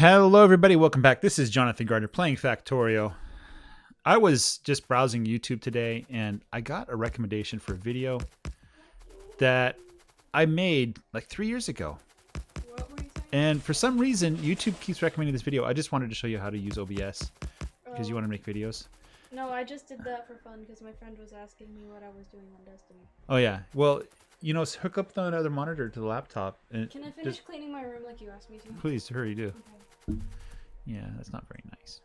Hello, everybody. Welcome back. This is Jonathan Gardner playing Factorio. I was just browsing YouTube today, and I got a recommendation for a video that I made like 3 years ago. What were you saying? And for some reason, YouTube keeps recommending this video. I just wanted to show you how to use OBS because you want to make videos. No, I just did that for fun because my friend was asking me what I was doing on Destiny. Oh, yeah. Well, you know, hook up another monitor to the laptop. And Can I finish cleaning my room like you asked me to? Please, hurry, do. Okay. Yeah, that's not very nice.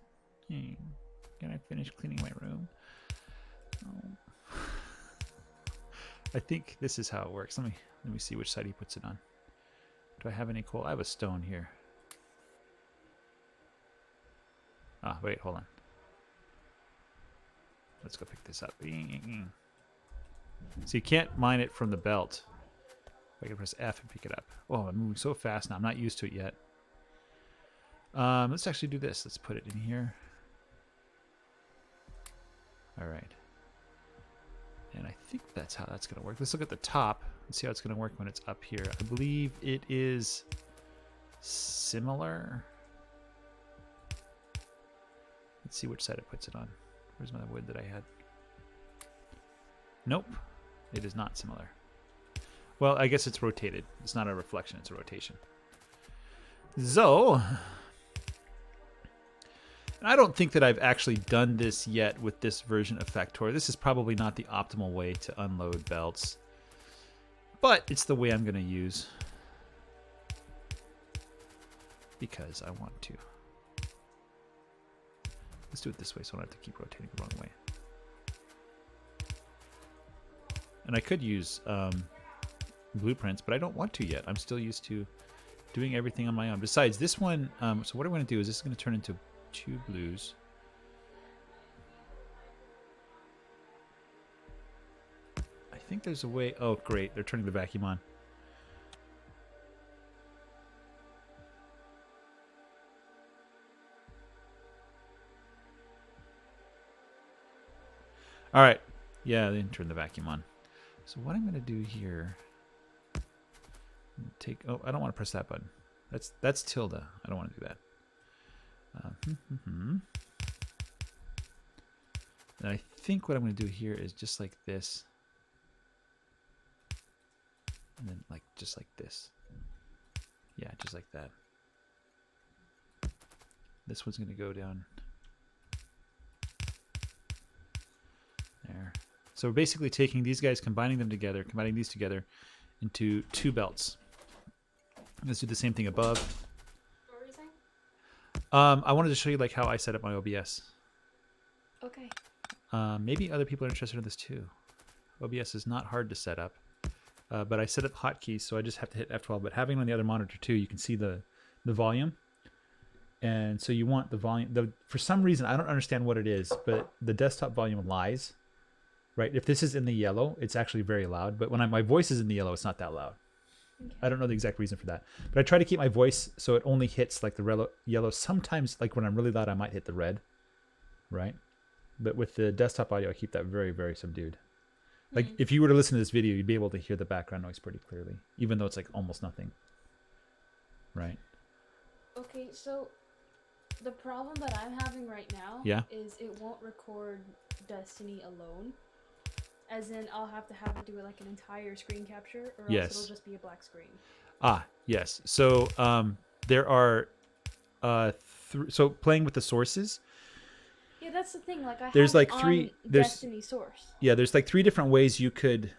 Can I finish cleaning my room? Oh. I think this is how it works. Let me see which side he puts it on. Do I have any coal? I have a stone here. Ah, wait, hold on. Let's go pick this up. So you can't mine it from the belt. I can press F and pick it up. Oh, I'm moving so fast now. I'm not used to it yet. Let's actually do this. Let's put it in here. All right. And I think that's how that's going to work. Let's look at the top and see how it's going to work when it's up here. I believe it is similar. Let's see which side it puts it on. Where's my wood that I had? Nope. It is not similar. Well, I guess it's rotated. It's not a reflection. It's a rotation. So, I don't think that I've actually done this yet with this version of Factorio. This is probably not the optimal way to unload belts, but it's the way I'm going to use because I want to. Let's do it this way so I don't have to keep rotating the wrong way. And I could use blueprints, but I don't want to yet. I'm still used to doing everything on my own. Besides this one, so what I'm going to do is this is going to turn into 2 blues. I think there's a way. Oh, great. They're turning the vacuum on. All right. Yeah, they didn't turn the vacuum on. So what I'm going to do here, take. Oh, I don't want to press that button. That's tilde. I don't want to do that. And I think what I'm going to do here is just like this, and then like just like this. Yeah, just like that. This one's going to go down there. So we're basically taking these guys, combining them together, combining these together into 2 belts. Let's do the same thing above. What were you saying? I wanted to show you like how I set up my OBS. Okay. Maybe other people are interested in this too. OBS is not hard to set up, but I set up hotkeys, so I just have to hit F12. But having it on the other monitor too, you can see the volume. And so you want the volume. For some reason, I don't understand what it is, but the desktop volume lies. Right? If this is in the yellow, it's actually very loud. But when my voice is in the yellow, it's not that loud. Okay. I don't know the exact reason for that. But I try to keep my voice so it only hits like the yellow. Sometimes, like when I'm really loud, I might hit the red. Right? But with the desktop audio, I keep that very, very subdued. Like if you were to listen to this video, you'd be able to hear the background noise pretty clearly, even though it's like almost nothing. Right? Okay, so the problem that I'm having right now is it won't record Destiny alone. As in, I'll have to have it do like an entire screen capture, or else it'll just be a black screen. Ah, yes. So there are, so playing with the sources. Yeah, that's the thing. Like There's have like it 3. on There's Destiny source. Yeah, there's like 3 different ways you could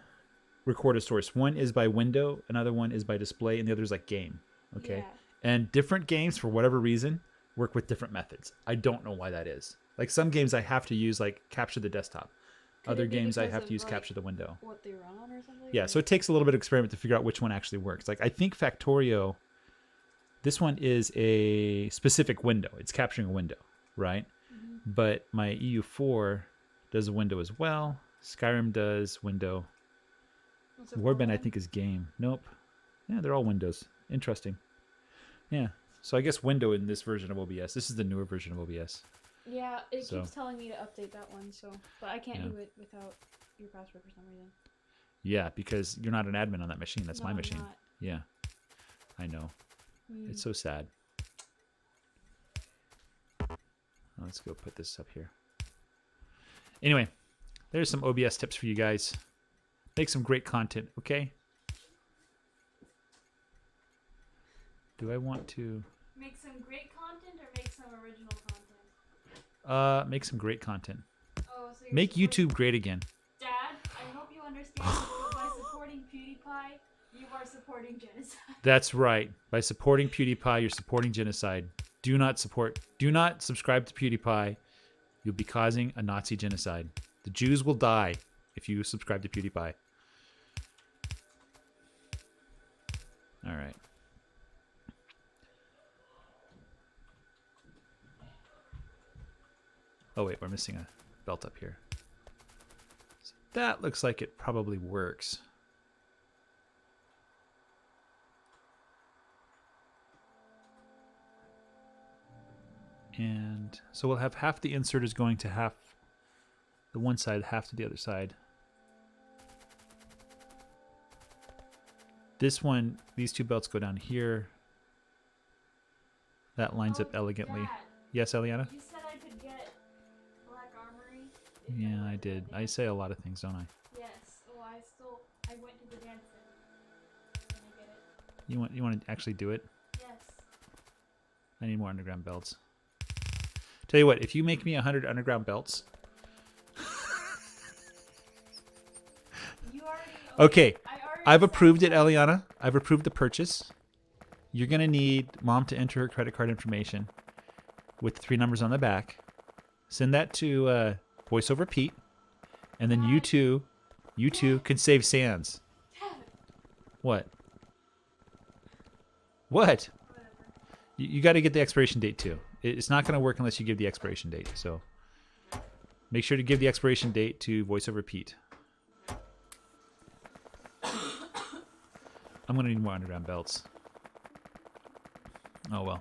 record a source. One is by window, another one is by display, and the other is like game. Okay, Yeah. and different games for whatever reason work with different methods. I don't know why that is. Like some games I have to use like capture the desktop. Other games I have to use capture the window. What they run on or something? Yeah, so it takes a little bit of experiment to figure out which one actually works. Like I think Factorio, this one is a specific window. It's capturing a window, right? Mm-hmm. But my EU4 does a window as well. Skyrim does window. Warband I think is game. Nope. Yeah, they're all windows. Interesting. Yeah. So I guess window in this version of OBS. This is the newer version of OBS. Yeah, it keeps telling me to update that one, but I can't do it without your password for some reason. Yeah, because you're not an admin on that machine. That's my machine. I'm not. Yeah, I know. It's so sad. Let's go put this up here. Anyway, there's some OBS tips for you guys. Make some great content, okay? Do I want to... Make some great content or make some original content? Make some great content. Oh, so make YouTube great again. Dad, I hope you understand that by supporting PewDiePie, you are supporting genocide. That's right. By supporting PewDiePie, you're supporting genocide. Do not subscribe to PewDiePie. You'll be causing a Nazi genocide. The Jews will die if you subscribe to PewDiePie. All right. Oh, wait, we're missing a belt up here. So that looks like it probably works. And so we'll have half the inserters going to half the one side, half to the other side. This one, these two belts go down here. That lines up elegantly. Dad, yes, Eliana? you said I could get Black Armory. Yeah, I did. I say a lot of things, don't I? Yes. Oh, I went to the dance center. Can I get it? You want to actually do it? Yes. I need more underground belts. Tell you what, if you make me 100 underground belts. You already. Okay. I've approved it, Eliana. I've approved the purchase. You're going to need Mom to enter her credit card information with the 3 numbers on the back. Send that to VoiceOver Pete. And then you two can save Sans. What? What? You got to get the expiration date too. It's not going to work unless you give the expiration date. So make sure to give the expiration date to VoiceOver Pete. I'm going to need more underground belts. Oh, well.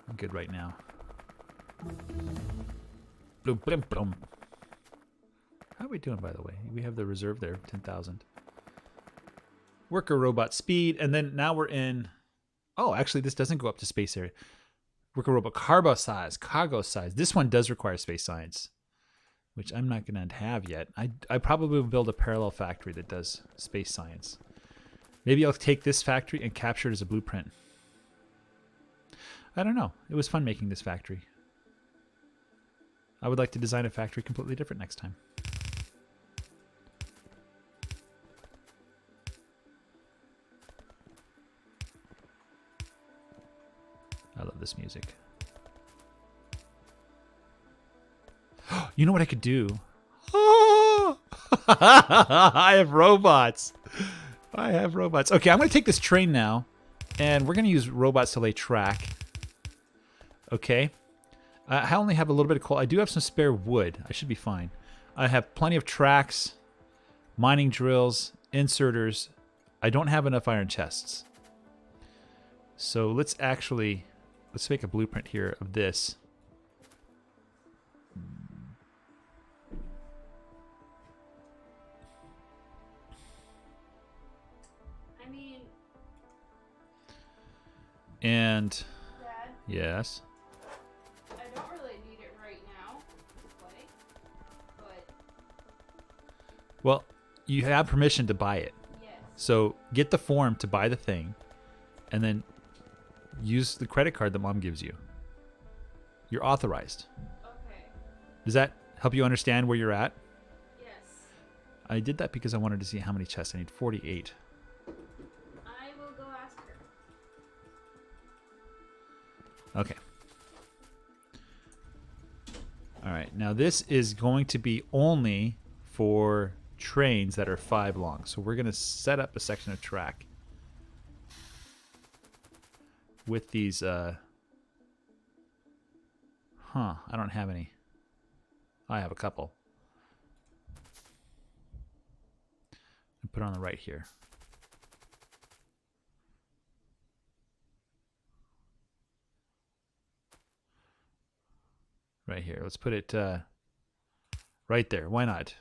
I'm good right now. Bloom, bloom, bloom. How are we doing, by the way? We have the reserve there, 10,000. Worker robot speed, and then now we're in... Oh, actually, this doesn't go up to space area. Worker robot cargo size. This one does require space science, which I'm not going to have yet. I probably will build a parallel factory that does space science. Maybe I'll take this factory and capture it as a blueprint. I don't know. It was fun making this factory. I would like to design a factory completely different next time. I love this music. You know what I could do? I have robots. Okay, I'm going to take this train now, and we're going to use robots to lay track. Okay. I only have a little bit of coal. I do have some spare wood. I should be fine. I have plenty of tracks, mining drills, inserters. I don't have enough iron chests. So let's make a blueprint here of this. And Dad, yes. I don't really need it right now to play, but well, you have permission to buy it. yes. So get the form to buy the thing, and then use the credit card that Mom gives you. You're authorized. Okay. Does that help you understand where you're at? Yes. I did that because I wanted to see how many chests I need. 48. I will go ask her. Okay. All right. Now this is going to be only for trains that are 5 long. So we're going to set up a section of track with these. I don't have any. I have a couple. Put it on the right here. Right here. Let's put it right there. Why not?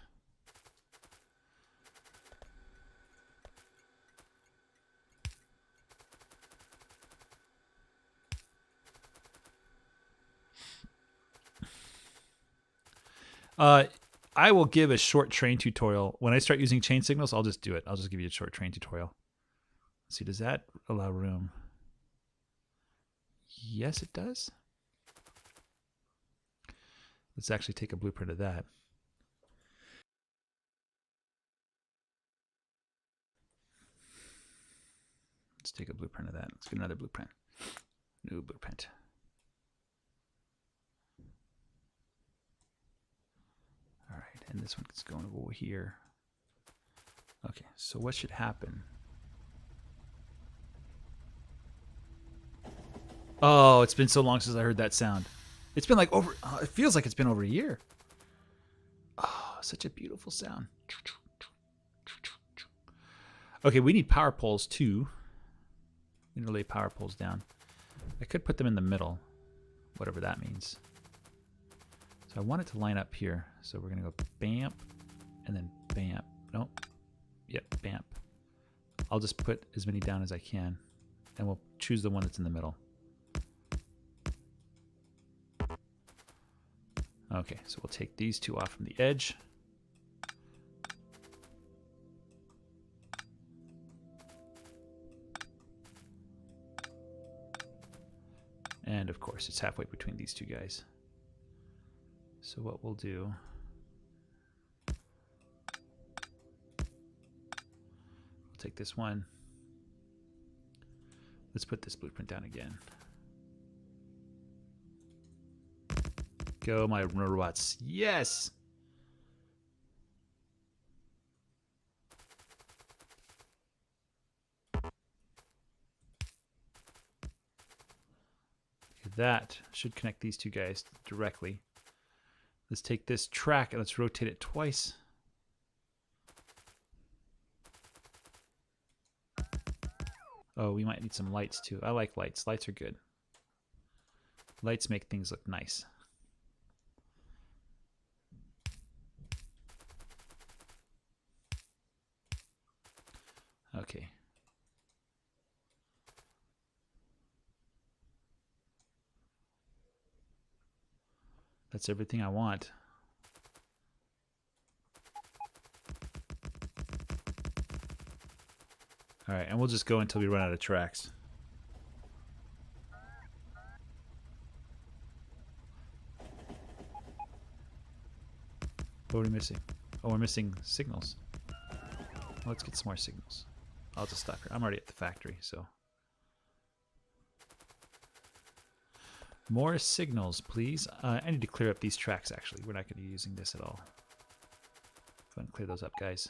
I will give a short train tutorial. When I start using chain signals, I'll just do it. I'll just give you a short train tutorial. Let's see, does that allow room? Yes, it does. Let's actually take a blueprint of that. Let's take a blueprint of that. Let's get another blueprint. New blueprint. All right, and this one's going over here. Okay, so what should happen? Oh, it's been so long since I heard that sound. It's been like over, it feels like it's been over a year. Oh, such a beautiful sound. Okay, we need power poles too. We need to lay power poles down. I could put them in the middle, whatever that means. So I want it to line up here. So we're gonna go bamp and then bamp. Nope. Yep, bamp. I'll just put as many down as I can and we'll choose the one that's in the middle. Okay, so we'll take these two off from the edge. And of course, it's halfway between these two guys. So what we'll do, we'll take this one. Let's put this blueprint down again. Go, my robots. Yes! That should connect these two guys directly. Let's take this track and let's rotate it twice. Oh, we might need some lights too. I like lights. Lights are good. Lights make things look nice. Okay. That's everything I want. All right, and we'll just go until we run out of tracks. What are we missing? Oh, we're missing signals. Let's get some more signals. I'll just stop here. I'm already at the factory, so. More signals, please. I need to clear up these tracks, actually. We're not going to be using this at all. Go ahead and clear those up, guys.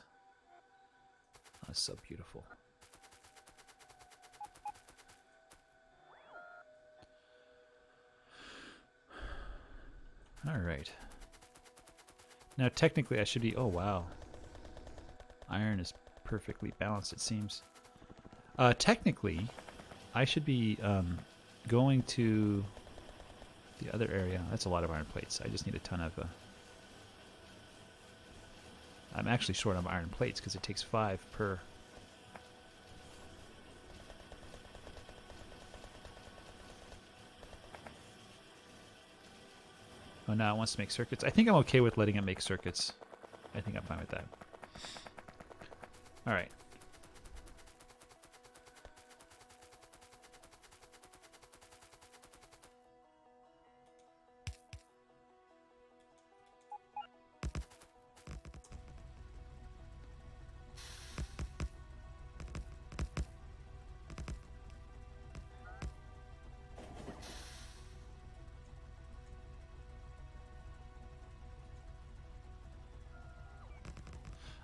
Oh, that's so beautiful. All right. Now, technically, I should be... Oh, wow. Iron is perfectly balanced, it seems. Technically, I should be going to the other area. That's a lot of iron plates. I just need a ton of... I'm actually short on iron plates because it takes 5 per... Oh, now it wants to make circuits. I think I'm okay with letting it make circuits. I think I'm fine with that. All right.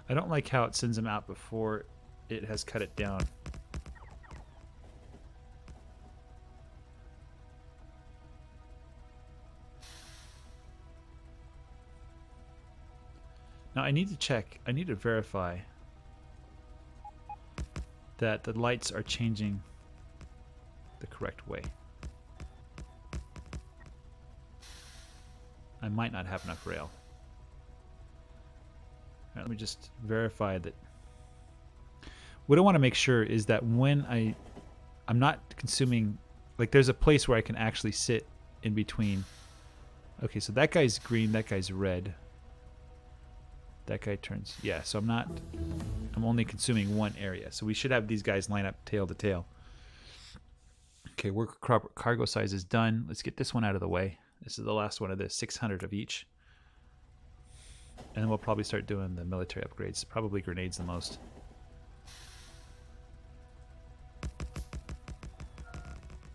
I don't like how it sends them out before it has cut it down. Now I need to check, I need to verify that the lights are changing the correct way. I might not have enough rail. All right, let me just verify that. What I want to make sure is that when I'm not consuming, like there's a place where I can actually sit in between. Okay, so that guy's green, that guy's red. That guy turns. Yeah, so I'm only consuming one area. So we should have these guys line up tail to tail. Okay, work cargo size is done. Let's get this one out of the way. This is the last one of this, 600 of each. And then we'll probably start doing the military upgrades. Probably grenades the most.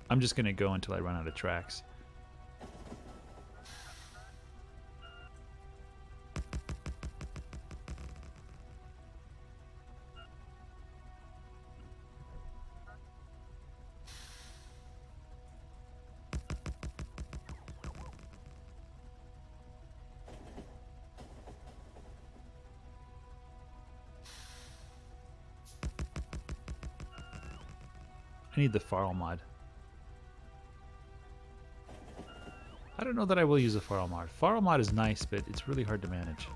I'm just going to go until I run out of tracks. I need the Farl mod. I don't know that I will use a Farl mod. Farl mod is nice, but it's really hard to manage.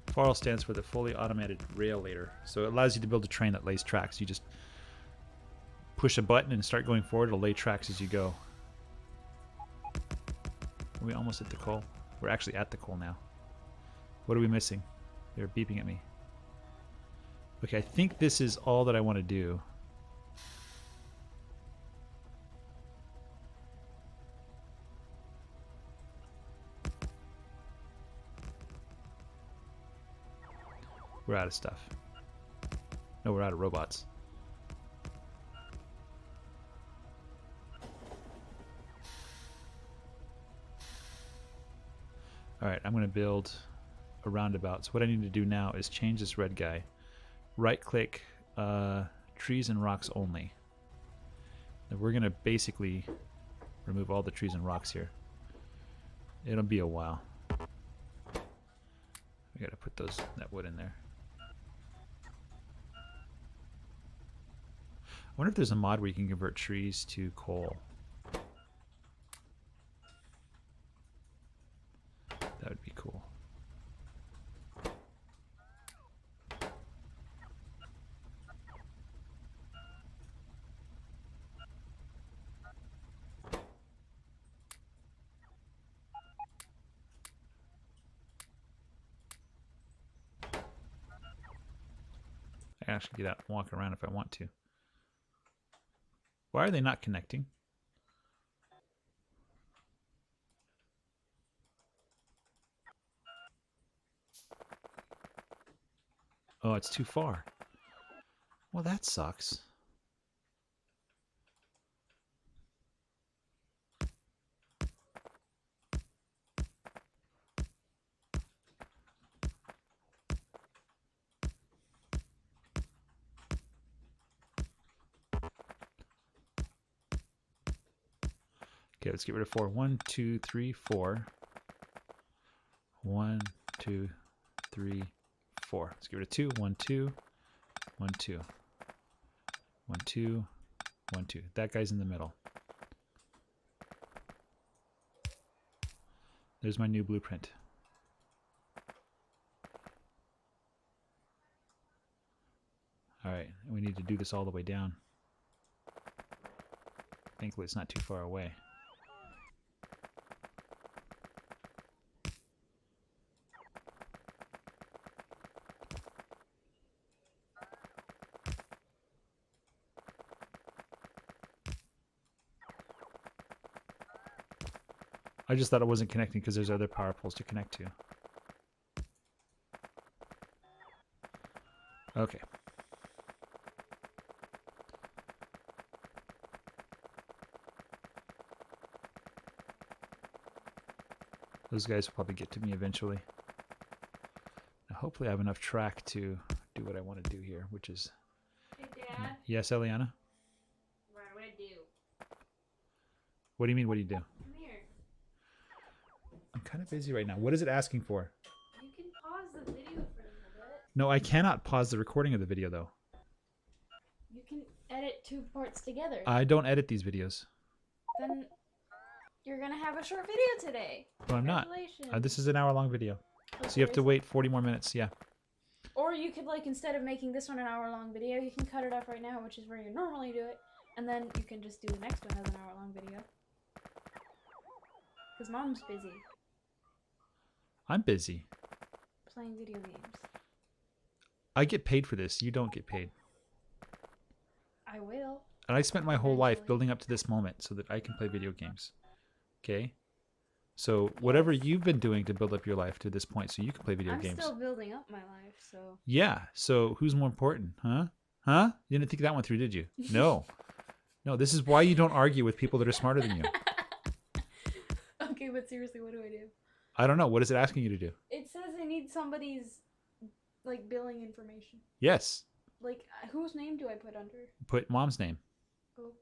Farl stands for the fully automated rail layer. So it allows you to build a train that lays tracks. You just push a button and start going forward. It'll lay tracks as you go. Are we almost at the coal? We're actually at the coal now. What are we missing? They're beeping at me. Okay, I think this is all that I want to do. We're out of stuff. No, we're out of robots. Alright, I'm going to build a roundabout. So what I need to do now is change this red guy. Right click, trees and rocks only. And we're going to basically remove all the trees and rocks here. It'll be a while. We got to put that wood in there. I wonder if there's a mod where you can convert trees to coal. That would be cool. I can actually get out and walk around if I want to. Why are they not connecting? Oh, it's too far. Well, that sucks. Okay, let's get rid of 4. 1, 2, 3, 4. 1, 2, 3, 4. Let's get rid of 2. 1, 2, 1, 2. 1, 2, 1, 2. That guy's in the middle. There's my new blueprint. Alright, we need to do this all the way down. Thankfully it's not too far away. I just thought it wasn't connecting because there's other power poles to connect to. Okay. Those guys will probably get to me eventually. Now, hopefully I have enough track to do what I want to do here, which is... Hey, Dad? Yes, Eliana? What do I do? What do you mean, what do you do? Come here. I'm kind of busy right now. What is it asking for? You can pause the video for a little bit. No, I cannot pause the recording of the video, though. You can edit 2 parts together. I don't edit these videos. Then you're going to have a short video today. No, I'm not. This is an hour-long video. Okay, So you have to wait 40 more minutes, yeah. Or you could, like, instead of making this one an hour-long video, you can cut it off right now, which is where you normally do it, and then you can just do the next one as an hour-long video. Because Mom's busy. I'm busy. Playing video games. I get paid for this. You don't get paid. I will. And I spent my whole life building up to this moment so that I can play video games. Okay? So whatever you've been doing to build up your life to this point so you can play video games. I'm still building up my life, so. Yeah. So who's more important? Huh? Huh? You didn't think that one through, did you? No. No, this is why you don't argue with people that are smarter than you. Okay, but seriously, what do I do? I don't know. What is it asking you to do? It says I need somebody's, like, billing information. Yes. Like, whose name do I put under? Put Mom's name. Oh.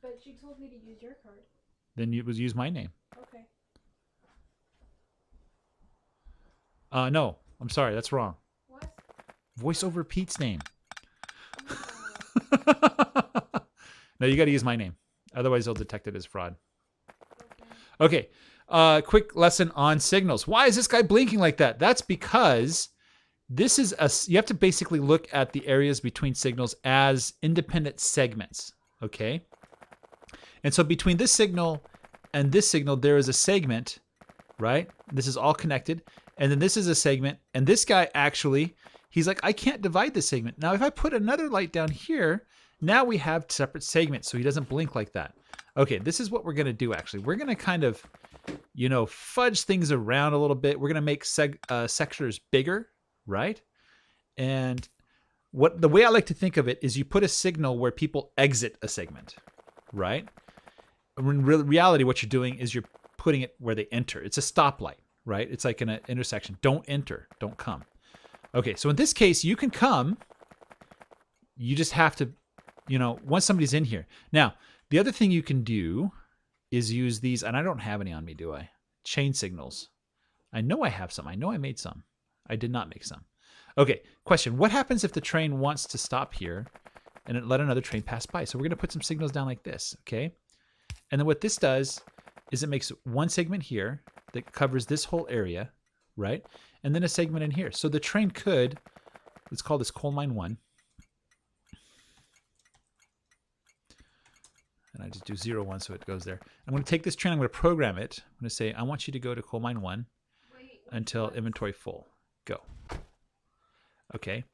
But she told me to use your card. Then you use my name. Okay. No. I'm sorry. That's wrong. What? Voice over Pete's name. No, you got to use my name. Otherwise, they'll detect it as fraud. Okay. Quick lesson on signals. Why is this guy blinking like that? That's because this is you have to basically look at the areas between signals as independent segments. Okay. And so between this signal and this signal, there is a segment, right? This is all connected. And then this is a segment. And this guy actually, he's like, I can't divide this segment. Now, if I put another light down here, now we have separate segments. So he doesn't blink like that. Okay, this is what we're going to do, actually. We're going to kind of, fudge things around a little bit. We're going to make sectors bigger, right? And the way I like to think of it is you put a signal where people exit a segment, right? In reality, what you're doing is you're putting it where they enter. It's a stoplight, right? It's like in an intersection. Don't enter. Don't come. Okay, so in this case, you can come. You just have to, once somebody's in here. Now, the other thing you can do is use these, and I don't have any on me, do I? Chain signals. I know I have some. I know I made some. I did not make some. Okay, question. What happens if the train wants to stop here and it let another train pass by? So we're going to put some signals down like this, okay? And then what this does is it makes one segment here that covers this whole area, right? And then a segment in here. So the train could, let's call this coal mine 1. And I just do 0, 1 so it goes there. I'm going to take this train, I'm going to program it. I'm going to say, I want you to go to coal mine 1 until inventory full. Go. Okay.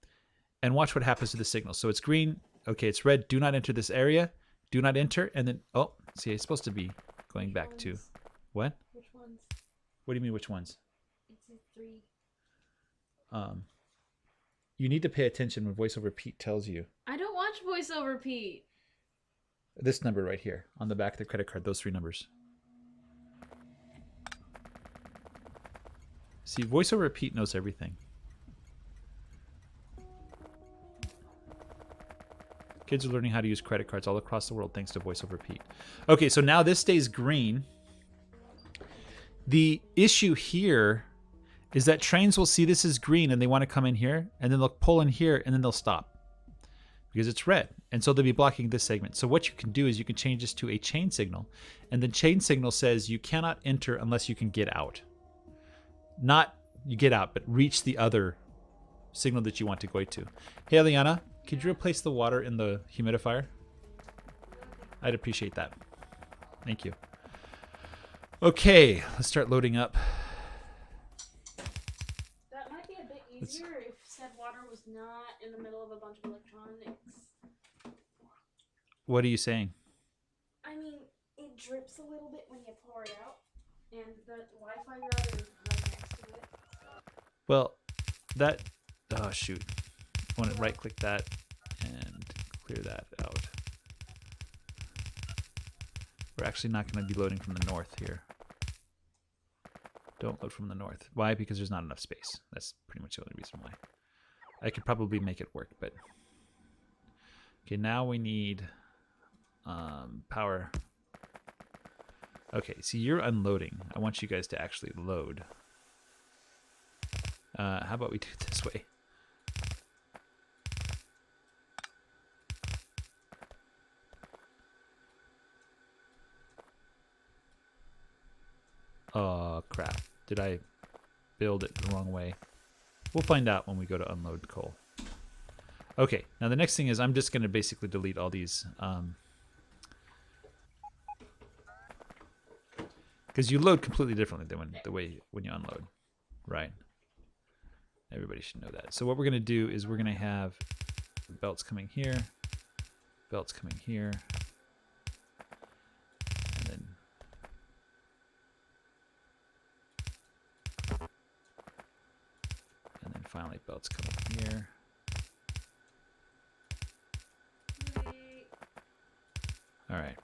And watch what happens to the signal. So it's green. Okay, it's red. Do not enter this area. Do not enter. And then, oh, see, it's supposed to be going back to, what? Which ones? What do you mean, which ones? It's 3. You need to pay attention when VoiceOver Pete tells you. I don't watch VoiceOver Pete. This number right here on the back of the credit card, those 3 numbers. See, VoiceOver Pete knows everything. Kids are learning how to use credit cards all across the world thanks to VoiceOver Pete. Okay, so now this stays green. The issue here is that trains will see this is green and they want to come in here, and then they'll pull in here and then they'll stop because it's red. And so they'll be blocking this segment. So what you can do is you can change this to a chain signal, and the chain signal says you cannot enter unless you can get out. Not you get out, but reach the other signal that you want to go to. Hey, Eliana, could you replace the water in the humidifier? I'd appreciate that. Thank you. Okay, let's start loading up. That might be a bit easier if said water was not in the middle of a bunch of electronics. What are you saying? I mean, it drips a little bit when you pour it out, and the Wi-Fi router is right next to it. Well, that... Oh, shoot. I want to right-click that and clear that out. We're actually not going to be loading from the north here. Don't load from the north. Why? Because there's not enough space. That's pretty much the only reason why. I could probably make it work, but... Okay, now we need power. Okay, so you're unloading. I want you guys to actually load. How about we do it this way? Oh, crap. Did I build it the wrong way? We'll find out when we go to unload coal. Okay, now the next thing is I'm just going to basically delete all these. Because because you load completely differently than the way when you unload, right? Everybody should know that. So what we're going to do is we're going to have belts coming here, belts coming here, and then finally belts coming here. All right.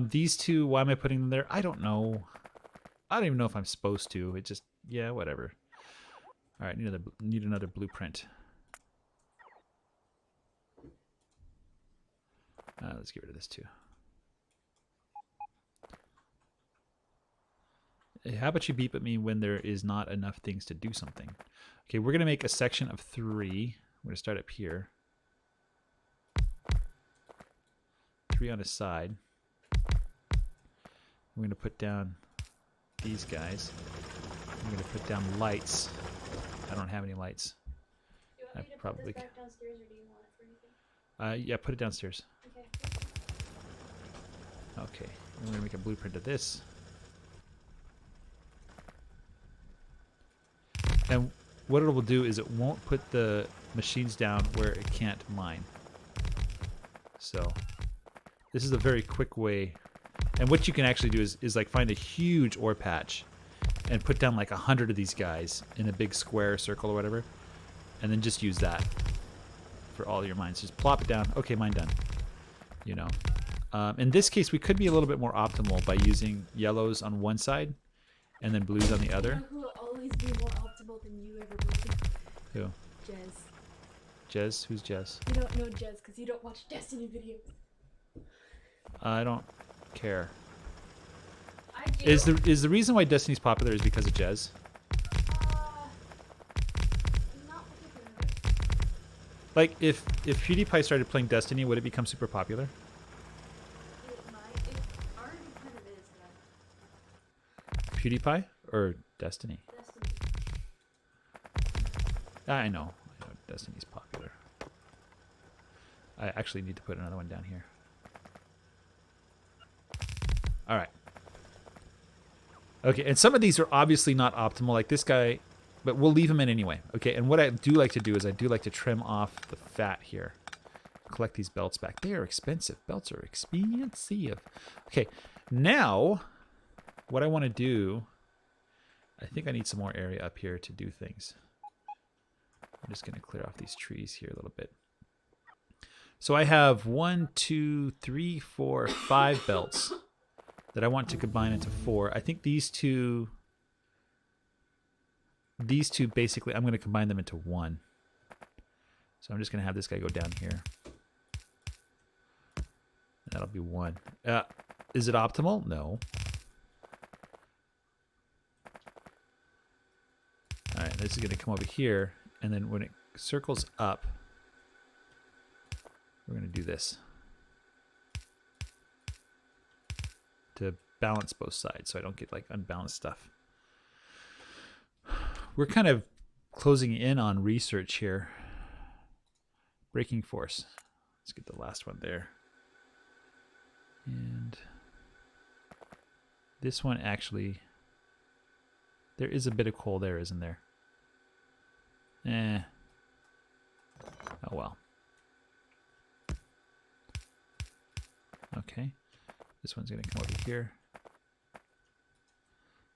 These two, why am I putting them there? I don't know. I don't even know if I'm supposed to. It just, yeah, whatever. All right, need another blueprint. Let's get rid of this too. How about you beep at me when there is not enough things to do something? Okay, we're gonna make a section of 3. We're gonna start up here. 3 on a side. We're gonna put down these guys. I'm gonna put down lights. I don't have any lights. Do you want me to put this back downstairs, or do you want it for anything? Yeah, put it downstairs. Okay. Okay, we're gonna make a blueprint of this. And what it will do is it won't put the machines down where it can't mine. So this is a very quick way. And what you can actually do is like find a huge ore patch and put down like 100 of these guys in a big square circle or whatever, and then just use that for all your mines. Just plop it down. Okay, mine done. You know. In this case, we could be a little bit more optimal by using yellows on one side and then blues on the other. You know who will always be more optimal than you ever will be? Who? Jez. Jez? Who's Jez? You don't know Jez because you don't watch Destiny videos. I don't care. I do. Is the reason why Destiny's popular is because of Jez? Not particularly. Like if PewDiePie started playing Destiny, would it become super popular? It might. It already kind of is, man. PewDiePie or Destiny? Destiny. I know Destiny's popular. I actually need to put another one down here. All right. Okay, and some of these are obviously not optimal, like this guy, but we'll leave him in anyway. Okay, and what I do like to do is I do like to trim off the fat here. Collect these belts back. They are expensive. Belts are expensive. Okay, now what I want to do, I think I need some more area up here to do things. I'm just going to clear off these trees here a little bit. So I have 1, 2, 3, 4, 5 belts that I want to combine into 4. I think these two basically, I'm going to combine them into 1. So I'm just going to have this guy go down here. That'll be 1. Is it optimal? No. All right, this is going to come over here, and then when it circles up, we're going to do this to balance both sides so I don't get like unbalanced stuff. We're kind of closing in on research here. Braking force. Let's get the last one there. And this one actually, there is a bit of coal there, isn't there? Oh well. Okay. This one's going to come over here.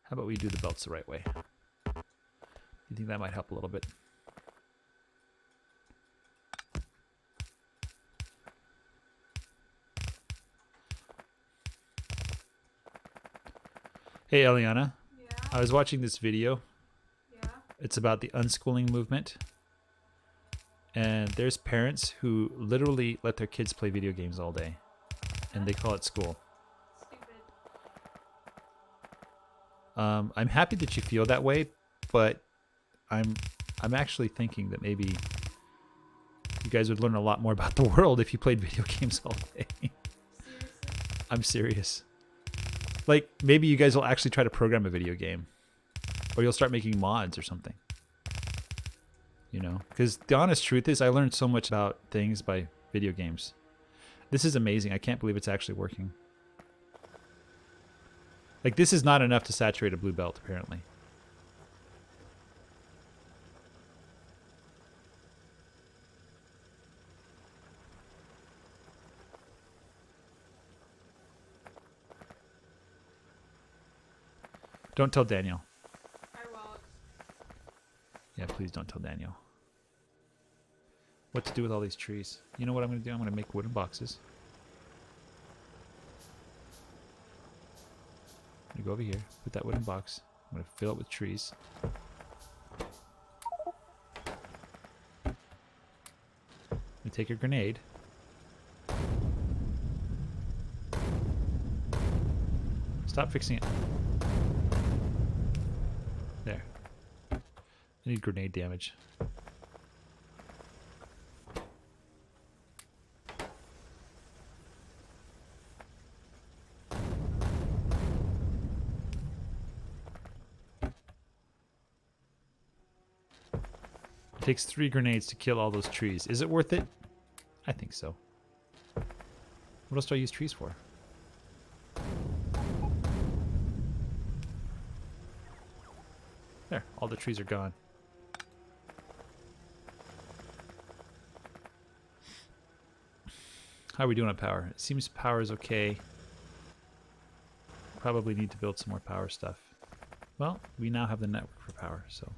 How about we do the belts the right way? You think that might help a little bit? Hey, Eliana. Yeah? I was watching this video. Yeah? It's about the unschooling movement. And there's parents who literally let their kids play video games all day. And they call it school. Stupid. I'm happy that you feel that way, but I'm actually thinking that maybe you guys would learn a lot more about the world if you played video games all day. Seriously? I'm serious. Like, maybe you guys will actually try to program a video game. Or you'll start making mods or something. You know? Because the honest truth is I learned so much about things by video games. This is amazing. I can't believe it's actually working. Like, this is not enough to saturate a blue belt, apparently. Don't tell Daniel. I won't. Yeah, please don't tell Daniel. What to do with all these trees? You know what I'm going to do? I'm going to make wooden boxes. I'm going to go over here, put that wooden box. I'm going to fill it with trees. I'm going to take a grenade. Stop fixing it. There. I need grenade damage. It takes 3 grenades to kill all those trees. Is it worth it? I think so. What else do I use trees for? There, all the trees are gone. How are we doing on power? It seems power is okay. Probably need to build some more power stuff. Well, we now have the network for power, so.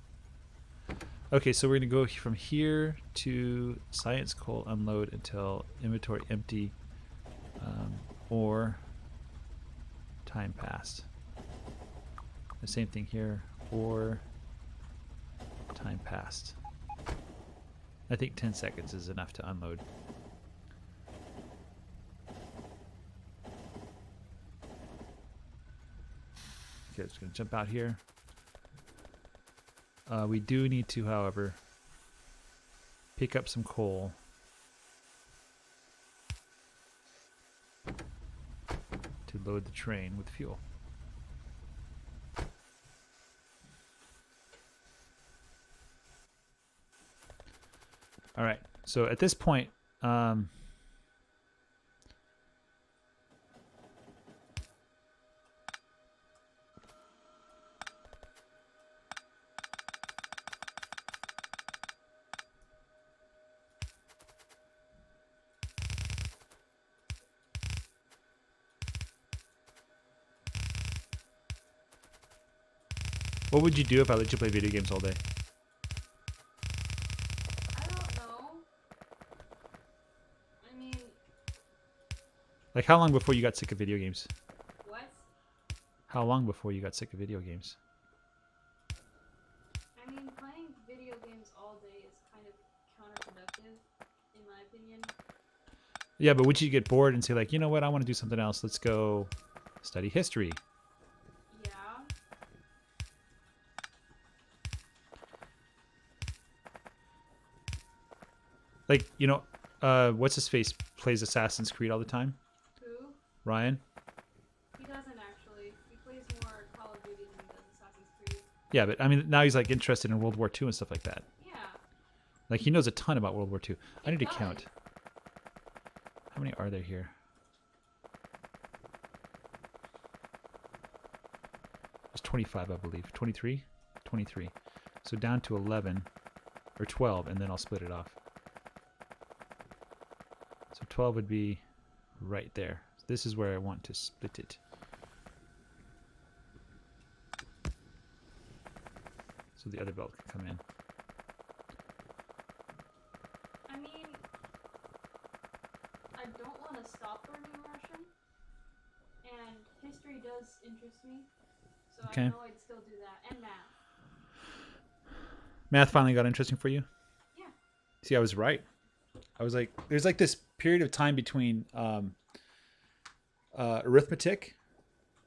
Okay, so we're going to go from here to science coal unload until inventory empty or time passed. The same thing here, or time passed. I think 10 seconds is enough to unload. Okay, just going to jump out here. We do need to, however, pick up some coal to load the train with fuel. All right, so at this point, what would you do if I let you play video games all day? I don't know. I mean... Like, how long before you got sick of video games? What? How long before you got sick of video games? I mean, playing video games all day is kind of counterproductive, in my opinion. Yeah, but would you get bored and say, like, you know what, I want to do something else. Let's go study history. Yeah. Like, you know, what's his face plays Assassin's Creed all the time? Who? Ryan? He doesn't actually. He plays more Call of Duty than he does Assassin's Creed. Yeah, but I mean, now he's like interested in World War II and stuff like that. Yeah. Like, he knows a ton about World War II. I need to does. count. How many are there here? There's 25, I believe. 23? 23. So down to 11 or 12, and then I'll split it off. So 12 would be right there. This is where I want to split it. So the other belt can come in. I mean, I don't want to stop learning Russian, and history does interest me, so Okay. I know I'd still do that, and math. Math finally got interesting for you? Yeah. See, I was right. I was like, there's like this period of time between arithmetic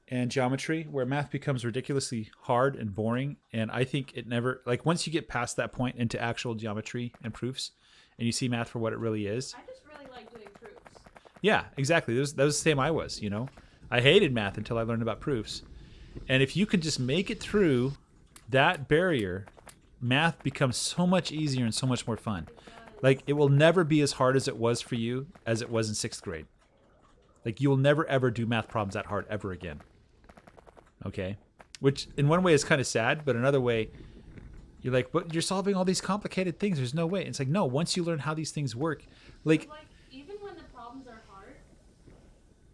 and geometry where math becomes ridiculously hard and boring. And I think it never, like, once you get past that point into actual geometry and proofs and you see math for what it really is. I just really like doing proofs. Yeah, exactly. That was the same I was, you know. I hated math until I learned about proofs. And if you could just make it through that barrier, math becomes so much easier and so much more fun. Like, it will never be as hard as it was for you as it was in 6th grade. Like, you will never, ever do math problems that hard ever again. Okay? Which, in one way, is kind of sad, but another way, you're like, but you're solving all these complicated things. There's no way. It's like, no, once you learn how these things work, like even when the problems are hard,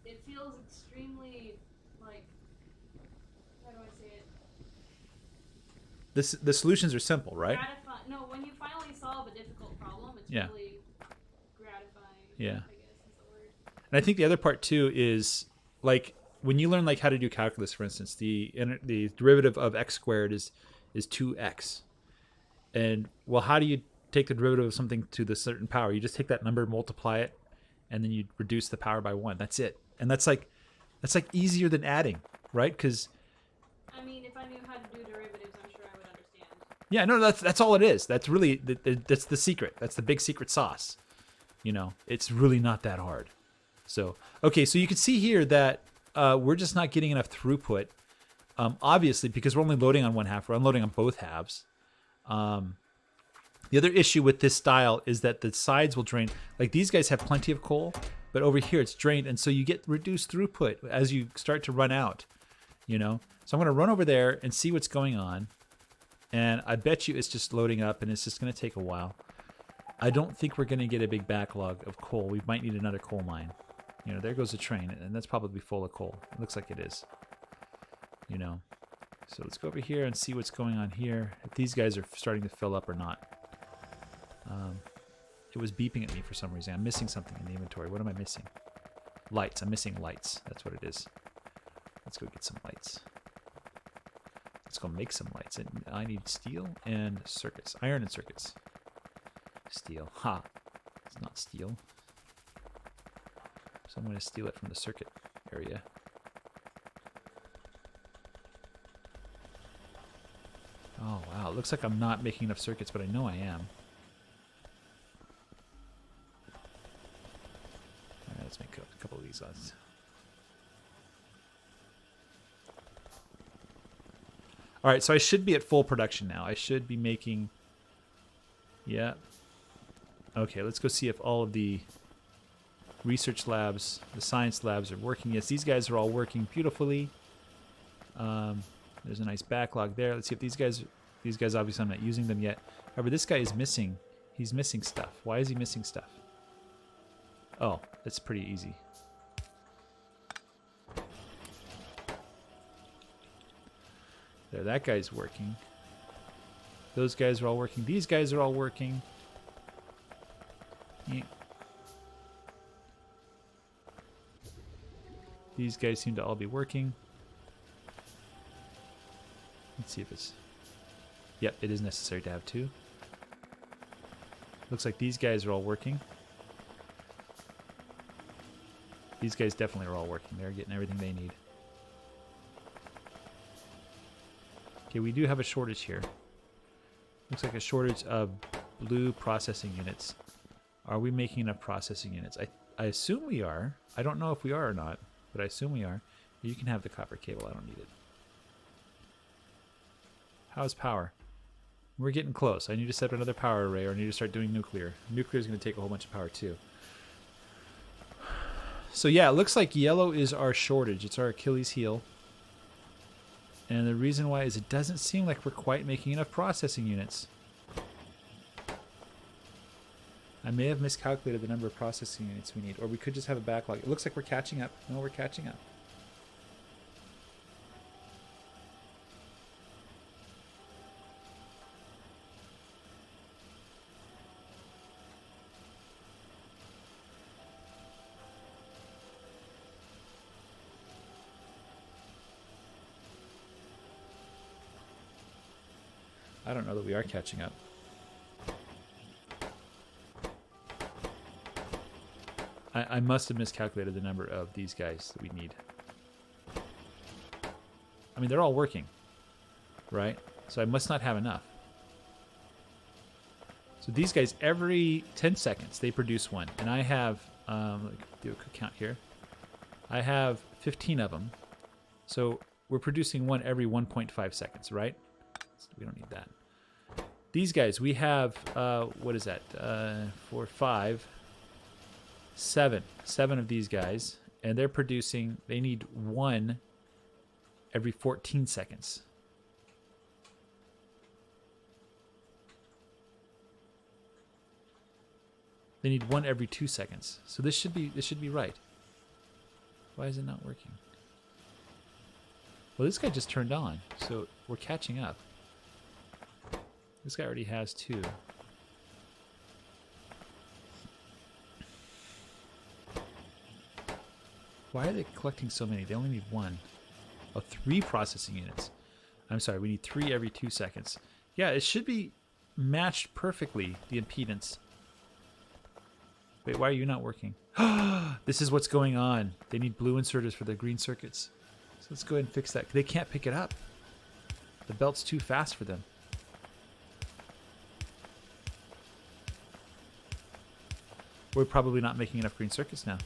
it feels extremely, like, how do I say it? The solutions are simple, right? No, when you finally solve a difficult problem, it's really gratifying. Yeah. I guess is the word. And I think the other part too is, like, when you learn like how to do calculus, for instance, the derivative of x squared is 2x. And well, how do you take the derivative of something to the certain power? You just take that number, multiply it, and then you reduce the power by 1. That's it. And that's like easier than adding, right? Because I mean, if I knew how to do derivatives, I'm sure I would understand. Yeah, no, that's all it is. That's really that's the secret. That's the big secret sauce. You know, it's really not that hard. So okay, so you can see here that we're just not getting enough throughput. Obviously, because we're only loading on one half, we're unloading on both halves. The other issue with this style is that the sides will drain. Like, these guys have plenty of coal, but over here it's drained, and so you get reduced throughput as you start to run out, you know? So I'm going to run over there and see what's going on, and I bet you it's just loading up, and it's just going to take a while. I don't think we're going to get a big backlog of coal. We might need another coal mine. You know, there goes the train, and that's probably full of coal. It looks like it is, you know? So let's go over here and see what's going on here, if these guys are starting to fill up or not. It was beeping at me for some reason. I'm missing something in the inventory. What am I missing? Lights. I'm missing lights. That's what it is. Let's go get some lights. Let's go make some lights. And I need steel and circuits. Iron and circuits. Steel. Ha! It's not steel. So I'm going to steal it from the circuit area. Oh, wow. It looks like I'm not making enough circuits, but I know I am. Alright, let's make a couple of these odds. Alright, so I should be at full production now. I should be making... Yeah. Okay, let's go see if all of the research labs, the science labs are working. Yes, these guys are all working beautifully. There's a nice backlog there. Let's see if these guys obviously I'm not using them yet. However, this guy is missing. He's missing stuff. Why is he missing stuff? Oh, that's pretty easy. There, that guy's working. Those guys are all working. These guys are all working. Yeah. These guys seem to all be working. Let's see if it's... Yep, it is necessary to have 2. Looks like these guys are all working. These guys definitely are all working. They're getting everything they need. Okay, we do have a shortage here. Looks like a shortage of blue processing units. Are we making enough processing units? I assume we are. I don't know if we are or not, but I assume we are. You can have the copper cable. I don't need it. How's power? We're getting close. I need to set up another power array, or I need to start doing nuclear. Nuclear is going to take a whole bunch of power too. So yeah, it looks like yellow is our shortage. It's our Achilles heel. And the reason why is it doesn't seem like we're quite making enough processing units. I may have miscalculated the number of processing units we need, or we could just have a backlog. It looks like we're catching up. No, we're catching up. I don't know that we are catching up. I must have miscalculated the number of these guys that we need. I mean, they're all working, right? So I must not have enough. So these guys, every 10 seconds, they produce one. And I have Do a quick count here. I have 15 of them. So we're producing one every 1.5 seconds, right? So we don't need that. These guys, we have, what is that? 4, 5, 7. 7 of these guys. And they're producing, they need one every 14 seconds. They need one every 2 seconds. So this should be right. Why is it not working? Well, this guy just turned on, so we're catching up. This guy already has 2. Why are they collecting so many? They only need 1. Oh, 3 processing units. I'm sorry, we need 3 every 2 seconds. Yeah, it should be matched perfectly, the impedance. Wait, why are you not working? This is what's going on. They need blue inserters for their green circuits. So let's go ahead and fix that. They can't pick it up. The belt's too fast for them. We're probably not making enough green circuits now.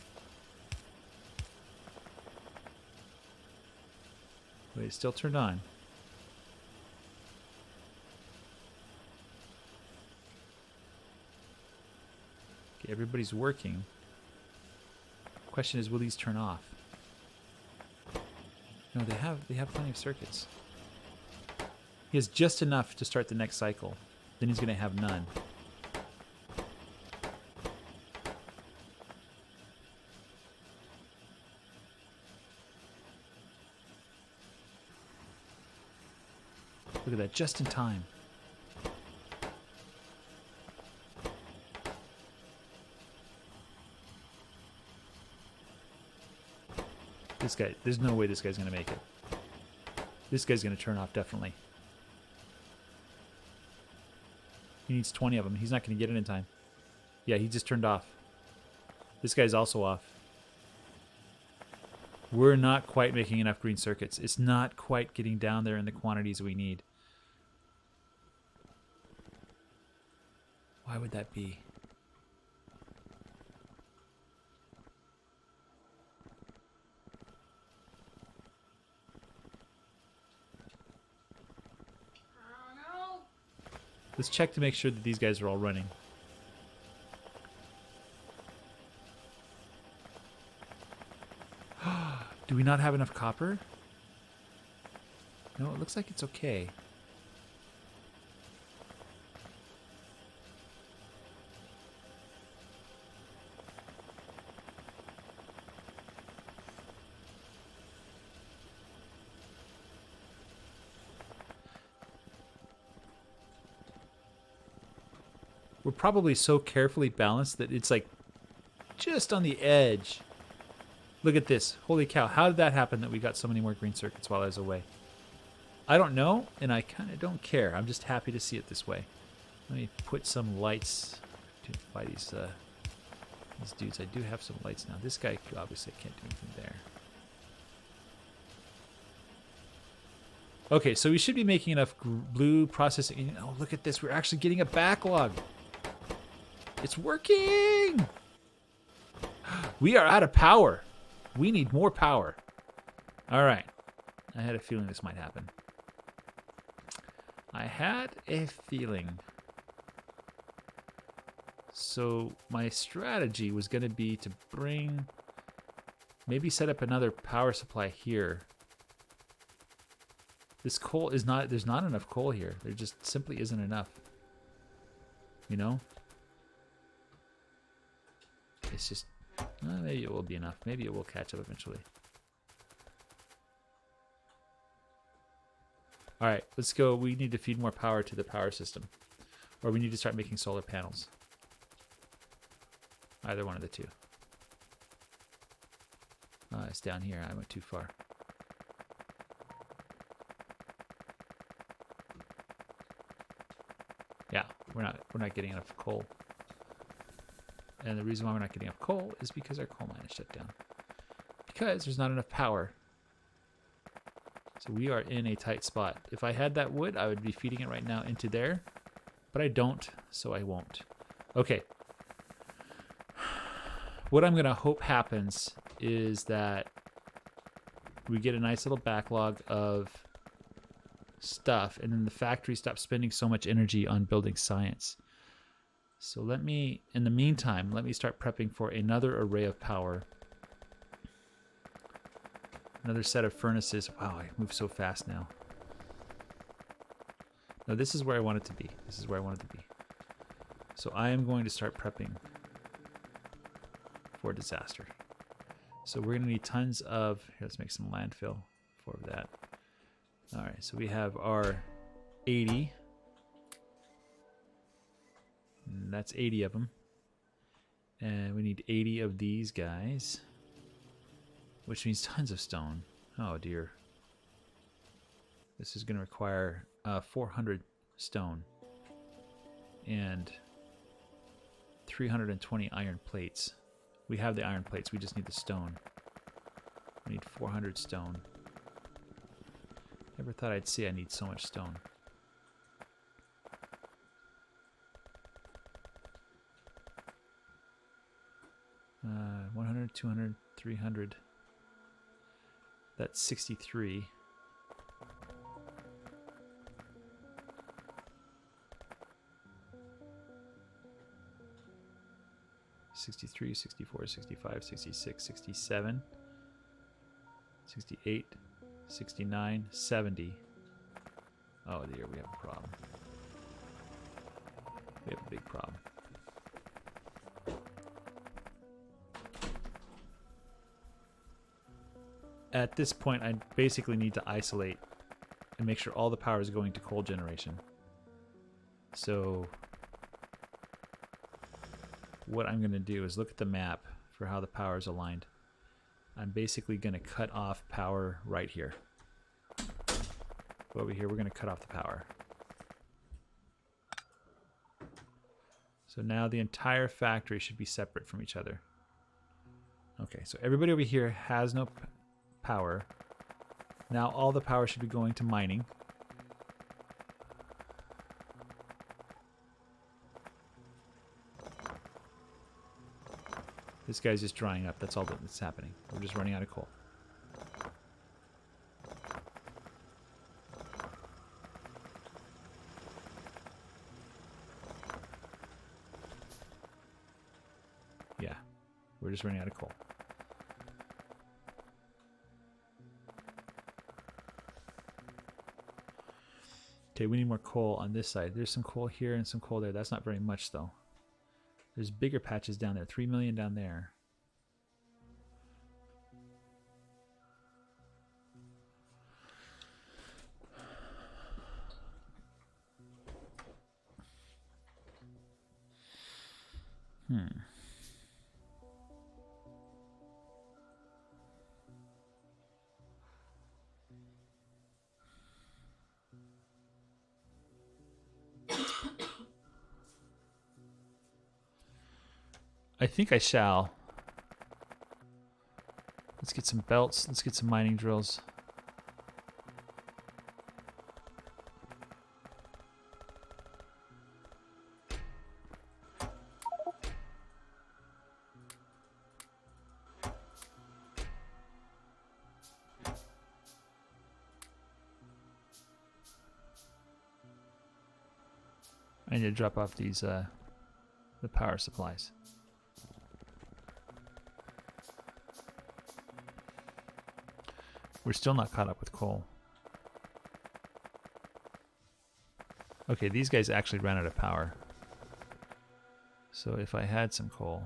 Wait, it's still turned on. Okay, everybody's working. Question is, will these turn off? No, they have plenty of circuits. He has just enough to start the next cycle. Then he's going to have none. Look at that, just in time. This guy, there's no way this guy's going to make it. This guy's going to turn off, definitely. He needs 20 of them. He's not going to get it in time. Yeah, he just turned off. This guy's also off. We're not quite making enough green circuits. It's not quite getting down there in the quantities we need. Why would that be? Let's check to make sure that these guys are all running. Do we not have enough copper? No, it looks like it's okay. We're probably so carefully balanced that it's like just on the edge. Look at this. Holy cow. How did that happen that we got so many more green circuits while I was away? I don't know, and I kind of don't care. I'm just happy to see it this way. Let me put some lights by these dudes. I do have some lights now. This guy obviously can't do anything there. Okay, so we should be making enough blue processing. Oh, look at this. We're actually getting a backlog. It's working. We are out of power. We need more power. All right. I had a feeling this might happen. I had a feeling. So my strategy was going to be to bring, maybe set up another power supply here. This coal is not, there's not enough coal here. There just simply isn't enough. You know? It's just, maybe it will be enough. Maybe it will catch up eventually. All right, let's go. We need to feed more power to the power system. Or we need to start making solar panels. Either one of the two. It's down here. I went too far. Yeah, we're not getting enough coal. And the reason why we're not getting enough coal is because our coal mine is shut down. Because there's not enough power. So we are in a tight spot. If I had that wood, I would be feeding it right now into there. But I don't, so I won't. Okay. what I'm going to hope happens is that we get a nice little backlog of stuff, and then the factory stops spending so much energy on building science. So let me, in the meantime, let me start prepping for another array of power. Another set of furnaces. Wow, I move so fast now. No, this is where I want it to be. This is where I want it to be. So I am going to start prepping for disaster. So we're going to need tons of... Here, let's make some landfill for that. All right, so we have our 80. And that's 80 of them. And we need 80 of these guys. Which means tons of stone. Oh dear. This is going to require 400 stone. And 320 iron plates. We have the iron plates, we just need the stone. We need 400 stone. Never thought I'd say I need so much stone. Uh, 100, 200, 300. That's 63. $63, $64, $65, $66, $67, $68, $69, $70. Oh dear, we have a problem. We have a big problem. At this point, I basically need to isolate and make sure all the power is going to coal generation. So what I'm going to do is look at the map for how the power is aligned. I'm basically going to cut off power right here. Over here, we're going to cut off the power. So now the entire factory should be separate from each other. Okay, so everybody over here has no power. Now all the power should be going to mining. This guy's just drying up. That's all that's happening. We're just running out of coal. Yeah, we're just running out of coal. Okay, we need more coal on this side. There's some coal here and some coal there. That's not very much, though. There's bigger patches down there. 3 million down there. I think I shall. Let's get some belts. Let's get some mining drills. I need to drop off these the power supplies. We're still not caught up with coal. Okay, these guys actually ran out of power. So if I had some coal,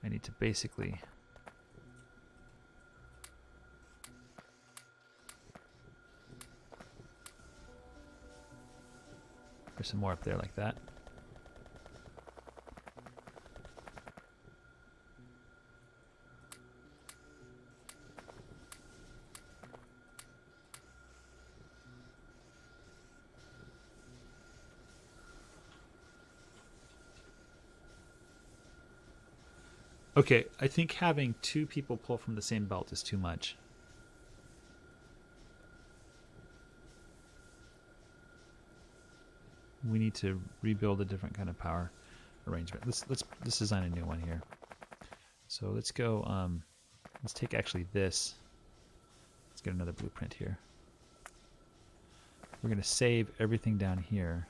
I need to basically... There's some more up there like that. Okay, I think having 2 people pull from the same belt is too much. We need to rebuild a different kind of power. arrangement. Let's design a new one here. So let's go. Let's take actually this. Let's get another blueprint here. We're going to save everything down here.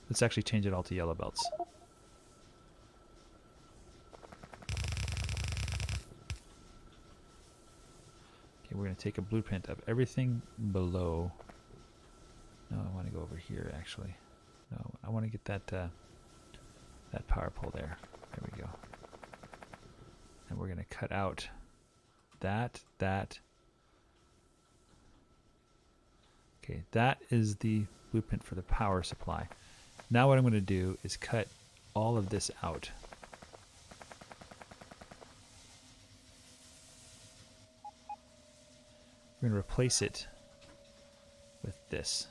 Let's actually change it all to yellow belts. Okay, we're going to take a blueprint of everything below. No, I want to go over here actually. No, I want to get that that power pole there. There we go. And we're going to cut out that. Okay, that is the blueprint for the power supply. Now what I'm going to do is cut all of this out. We're going to replace it with this.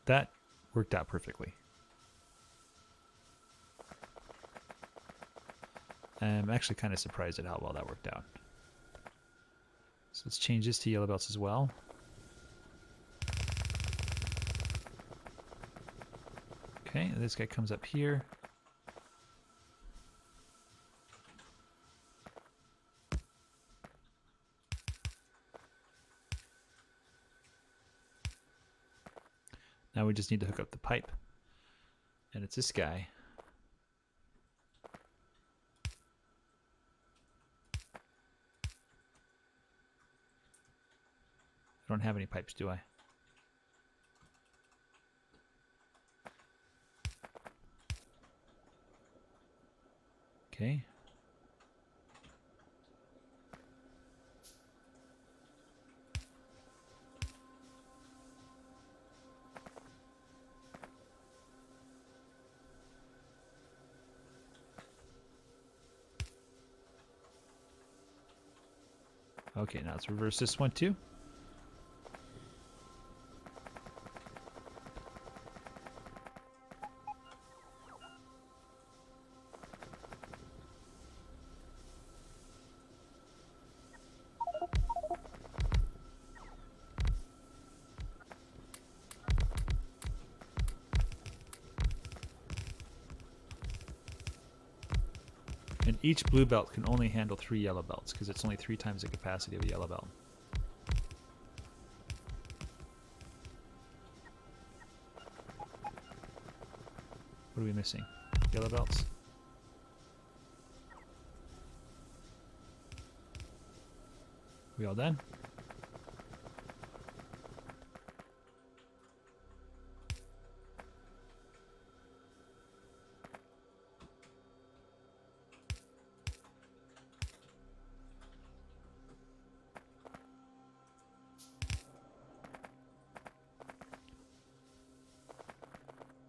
That worked out perfectly. I'm actually kind of surprised at how well that worked out. So let's change this to yellow belts as well. Okay, this guy comes up here. Now we just need to hook up the pipe. And it's this guy. I don't have any pipes, do I? Okay. Okay, now let's reverse this one too. And each blue belt can only handle 3 yellow belts because it's only 3 times the capacity of a yellow belt. What are we missing? Yellow belts? We all done?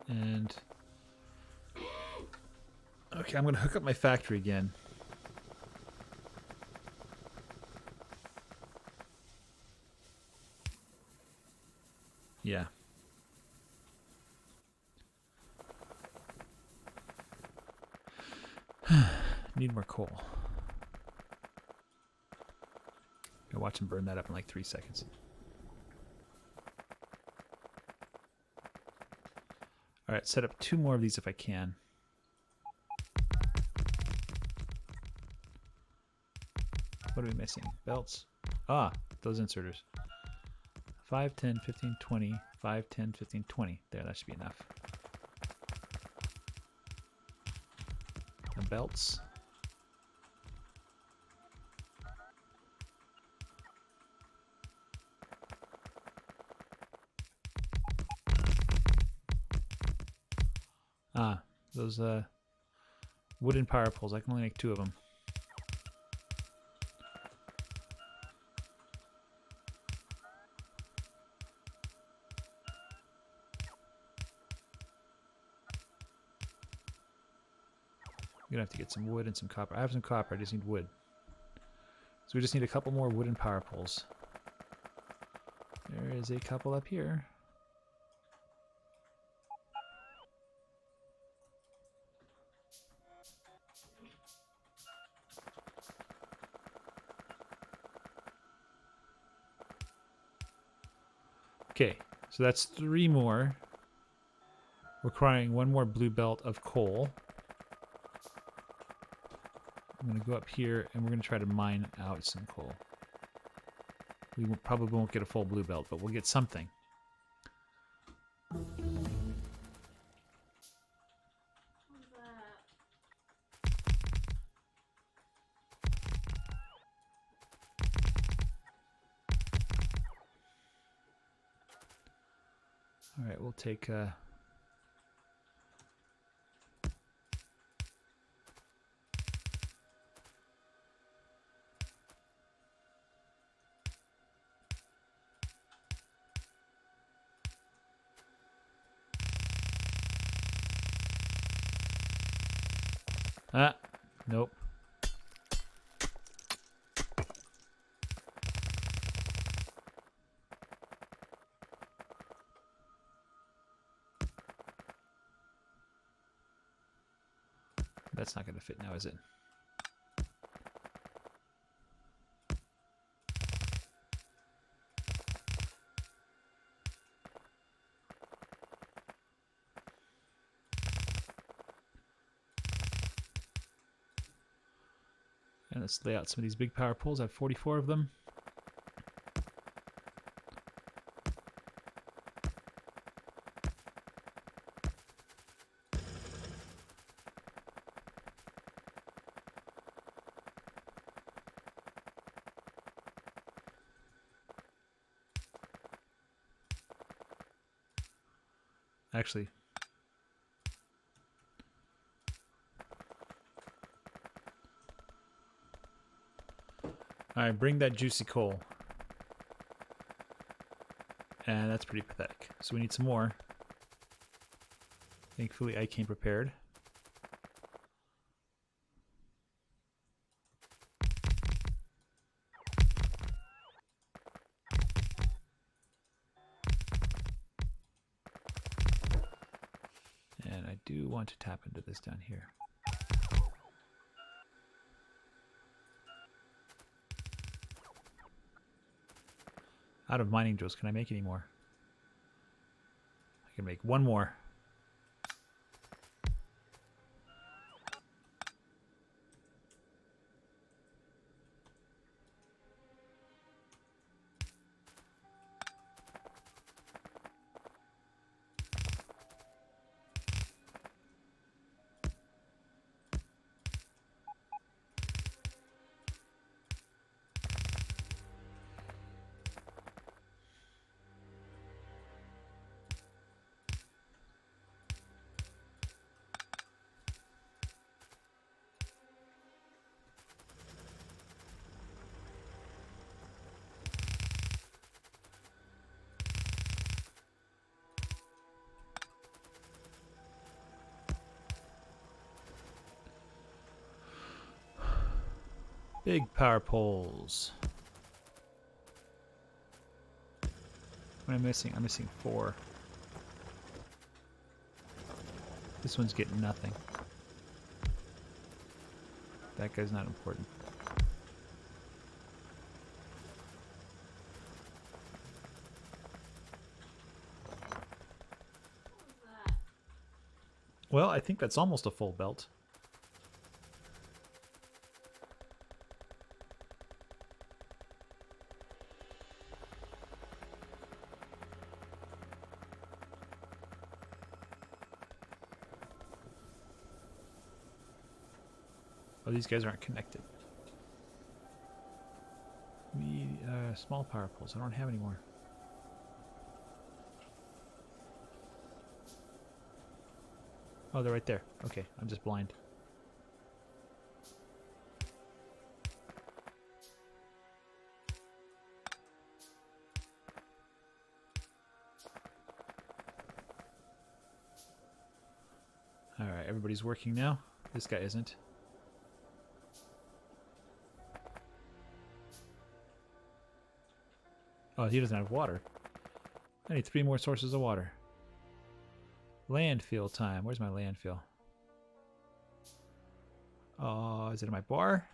And okay, I'm going to hook up my factory again. Yeah. Need more coal. Gonna watch him burn that up in like 3 seconds. Alright, set up 2 more of these if I can. What are we missing? Belts. Ah, those inserters. 5, 10, 15, 20. 5, 10, 15, 20. There, that should be enough. The belts. Ah, those wooden power poles. I can only make 2 of them. gonna have to get some wood and some copper. I have some copper, I just need wood. So we just need a couple more wooden power poles. There is a couple up here. Okay, so that's 3 more. Requiring 1 more blue belt of coal. I'm going to go up here and we're going to try to mine out some coal. We probably won't get a full blue belt, but we'll get something. All right, we'll take... nope. That's not going to fit now, is it? And let's lay out some of these big power poles. I have 44 of them. Actually, alright, bring that juicy coal. And that's pretty pathetic. So we need some more. Thankfully, I came prepared. And I do want to tap into this down here. Out of mining drills, can I make any more? I can make 1 more. Big power poles. What am I missing? I'm missing 4. This one's getting nothing. That guy's not important. Well, I think that's almost a full belt. Oh, these guys aren't connected. We small power poles. I don't have any more. Oh, they're right there. Okay, I'm just blind. All right, everybody's working now. This guy isn't. Oh, he doesn't have water. I need 3 more sources of water. Landfill time. Where's my landfill? Oh, is it in my bar?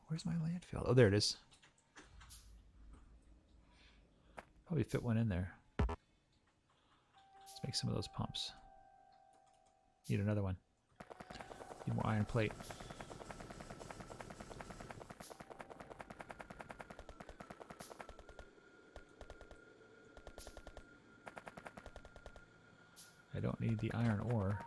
Where's my landfill? Oh, there it is. Probably fit one in there. Let's make some of those pumps. Need another one. Need more iron plate. I don't need the iron ore.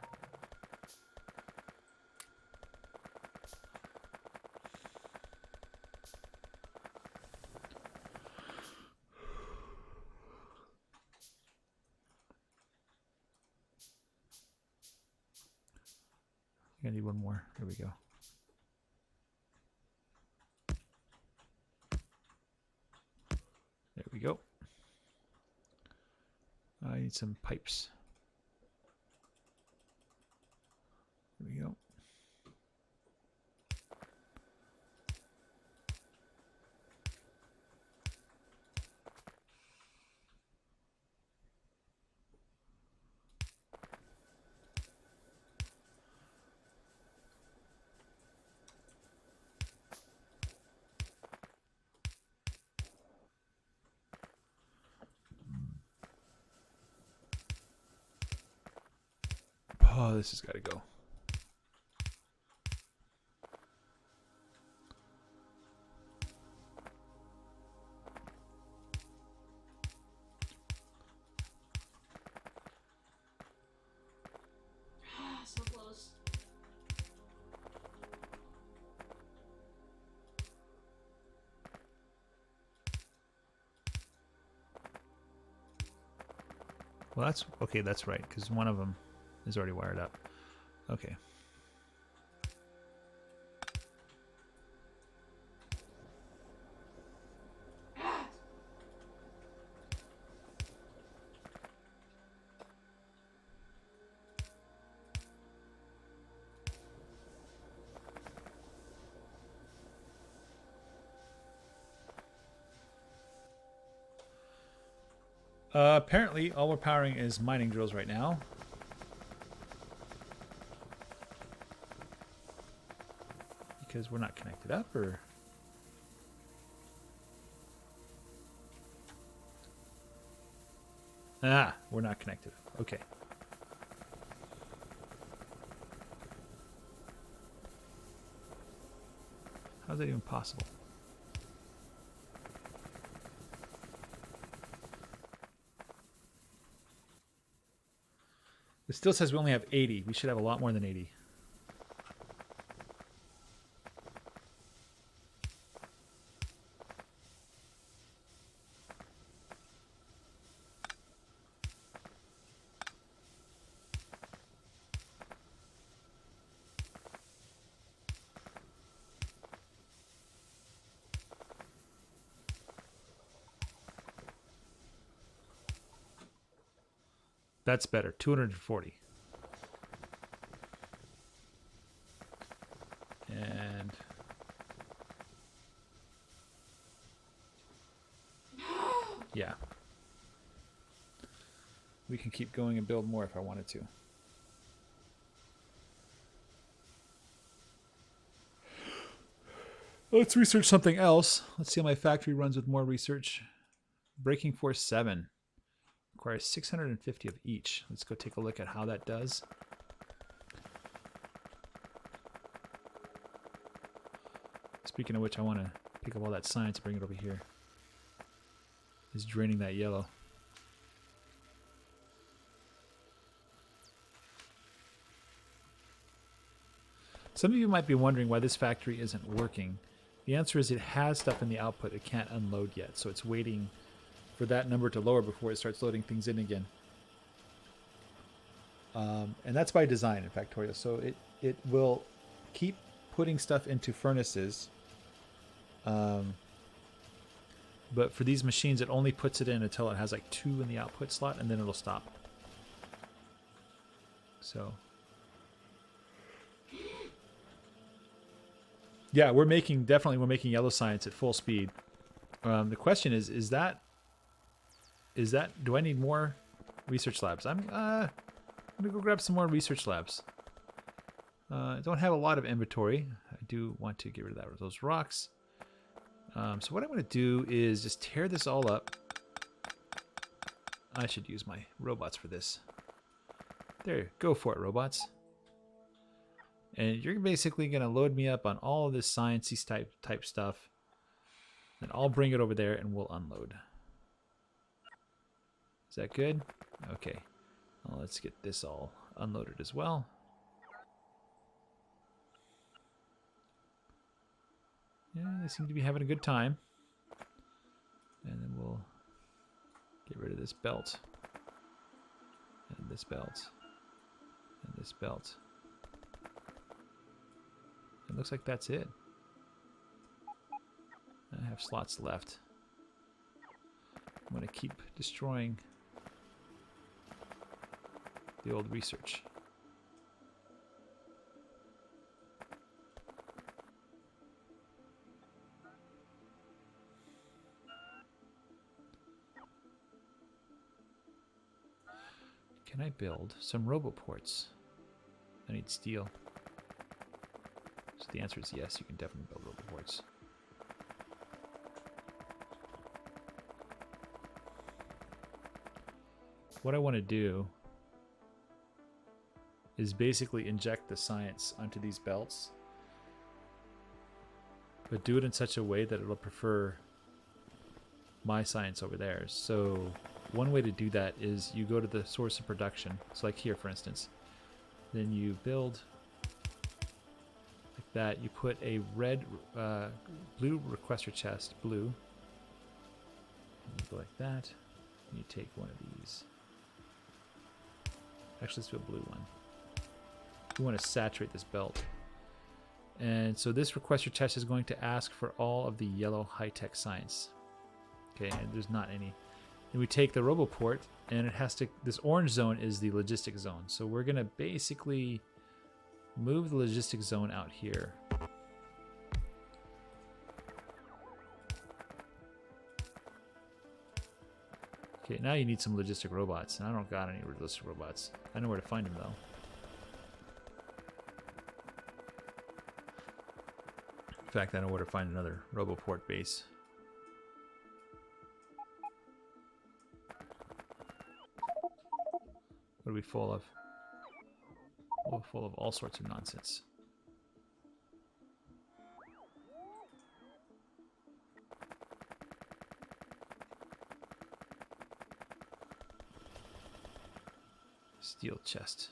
I need one more. There we go. There we go. I need some pipes. There we go. Oh, this has got to go. So close. Well, that's okay. That's right, because one of them is already wired up. Okay. Apparently, all we're powering is mining drills right now. Because we're not connected up, or... Ah, we're not connected up. Okay. How's that even possible? It still says we only have 80. We should have a lot more than 80. That's better. 240. And yeah. We can keep going and build more if I wanted to. Let's research something else. Let's see how my factory runs with more research. Breaking Force 7. Requires 650 of each. Let's go take a look at how that does. Speaking of which, I want to pick up all that science and bring it over here. It's draining that yellow. Some of you might be wondering why this factory isn't working. The answer is it has stuff in the output it can't unload yet, so it's waiting for that number to lower before it starts loading things in again. And that's by design in Factorio. So it will keep putting stuff into furnaces. But for these machines, it only puts it in until it has like 2 in the output slot, and then it'll stop. So yeah, we're making yellow science at full speed. The question is that is that, do I need more research labs? I'm gonna go grab some more research labs. I don't have a lot of inventory. I do want to get rid of those rocks. So what I'm going to do is just tear this all up. I should use my robots for this. There, go for it, robots. And you're basically going to load me up on all of this sciencey type stuff. And I'll bring it over there and we'll unload. Is that good? Okay. Well, let's get this all unloaded as well. Yeah, they seem to be having a good time. And then we'll get rid of this belt. And this belt. And this belt. It looks like that's it. I have slots left. I'm going to keep destroying the old research. Can I build some roboports? I need steel. So the answer is yes, you can definitely build roboports. What I want to do is basically inject the science onto these belts, but do it in such a way that it'll prefer my science over theirs. So one way to do that is you go to the source of production. So like here, for instance, then you build like that. You put a blue requester chest, blue. And you go like that. And you take one of these. Actually, let's do a blue one. We want to saturate this belt. And so this requester chest is going to ask for all of the yellow high-tech science. Okay, and there's not any. And we take the roboport, and it has to, this orange zone is the logistic zone. So we're going to basically move the logistic zone out here. Okay, now you need some logistic robots, and I don't got any logistic robots. I know where to find them, though. In fact, I know where to find another roboport base. What are we full of? We're full of all sorts of nonsense. Steel chest.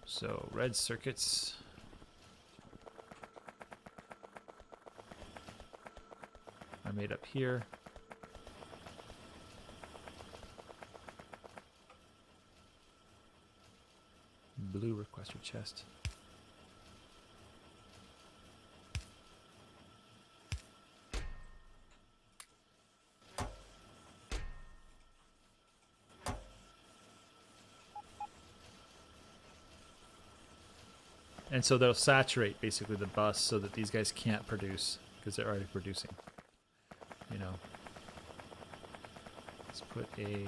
So red circuits. Are made up here. Blue requester chest. And so they'll saturate basically the bus so that these guys can't produce because they're already producing. You know. Let's put a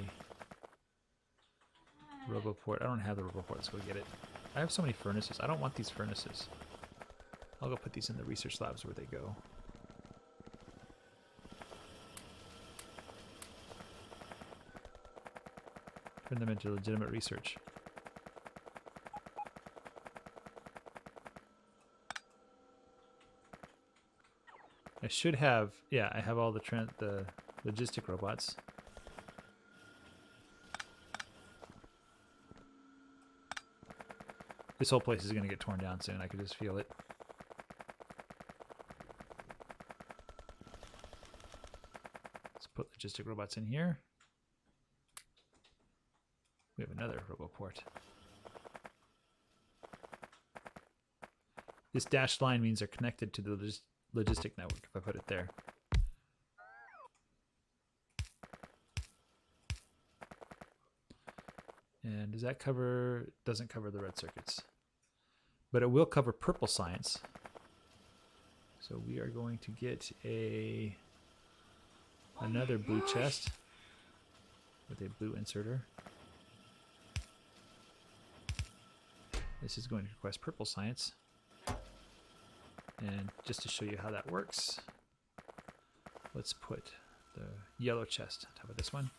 roboport. I don't have the roboport. Let's go get it. I have so many furnaces. I don't want these furnaces. I'll go put these in the research labs where they go. Turn them into legitimate research. I should have, yeah, I have all the logistic robots. This whole place is going to get torn down soon. I could just feel it. Let's put logistic robots in here. We have another roboport. This dashed line means they're connected to the logistic network if I put it there. And does that cover? Doesn't cover the red circuits, but it will cover purple science. So we are going to get another blue chest with a blue inserter. This is going to request purple science. And just to show you how that works, let's put the yellow chest on top of this one.